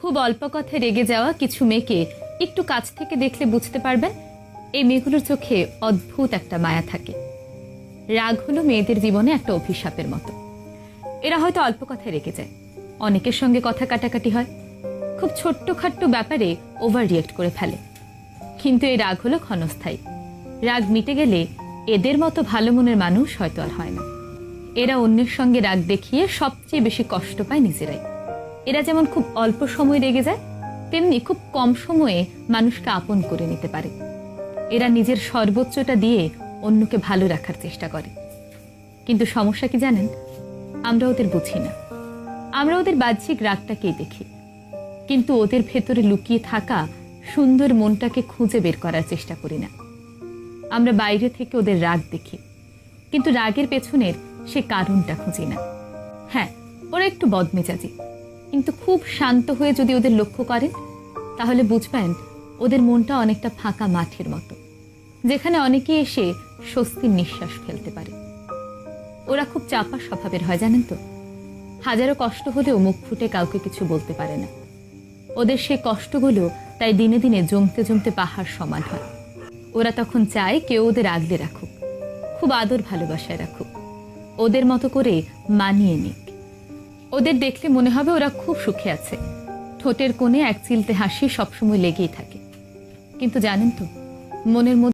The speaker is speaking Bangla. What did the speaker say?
খুব অল্প কথায় রেগে যাওয়া কিছু মেয়েকে একটু কাছ থেকে দেখলে বুঝতে পারবেন এই মেয়েগুলোর চোখে অদ্ভুত একটা মায়া থাকে। রাগ হলো মেয়েদের জীবনে একটা অভিশাপের মতো। এরা হয়তো অল্প কথায় রেগে যায়, অনেকের সঙ্গে কথা কাটাকাটি হয়, খুব ছোট্টখাট্ট ব্যাপারে ওভার রিয়েক্ট করে ফেলে। কিন্তু এই রাগ হলো ক্ষণস্থায়ী। রাগ মিটে গেলে এদের মতো ভালো মনের মানুষ হয়তো আর হয় না। এরা অন্যের সঙ্গে রাগ দেখিয়ে সবচেয়ে বেশি কষ্ট পায় নিজেরাই। এরা যেমন খুব অল্প সময় রেগে যায়, তেমনি খুব কম সময়ে মানুষকে আপন করে নিতে পারে। এরা নিজের সর্বোচ্চটা দিয়ে অন্যকে ভালো রাখার চেষ্টা করে। কিন্তু সমস্যা কি জানেন, আমরা ওদের বুঝি না। আমরা ওদের বাহ্যিক রাগটাকেই দেখি, কিন্তু ওদের ভেতরে লুকিয়ে থাকা সুন্দর মনটাকে খুঁজে বের করার চেষ্টা করি না। আমরা বাইরে থেকে ওদের রাগ দেখি, কিন্তু রাগের পেছনের সে কারণটা খুঁজি না। হ্যাঁ, ওরা একটু বদমেজাজি, কিন্তু খুব শান্ত হয়ে যদি ওদের লক্ষ্য করেন তাহলে বুঝবেন ওদের মনটা অনেকটা ফাঁকা মাঠের মতো, যেখানে অনেকেই এসে স্বস্তির নিঃশ্বাস ফেলতে পারে। ওরা খুব চাপা স্বভাবের হয় জানেন তো, হাজারো কষ্ট হলেও মুখ ফুটে কাউকে কিছু বলতে পারে না। ওদের সে কষ্টগুলো তাই দিনে দিনে জমতে জমতে পাহাড় সমান হয়। ওরা তখন চায় কেউ ওদের আগলে রাখুক, খুব আদর ভালোবাসায় রাখুক, ওদের মতো করে মানিয়ে নিক। ওদের দেখলে মনে হবে ওরা খুব সুখে আছে, ঠোঁটের কোণে এক চিলতে হাসি সবসময় লেগেই থাকে। কিন্তু জানেন তো, মনের মধ্যে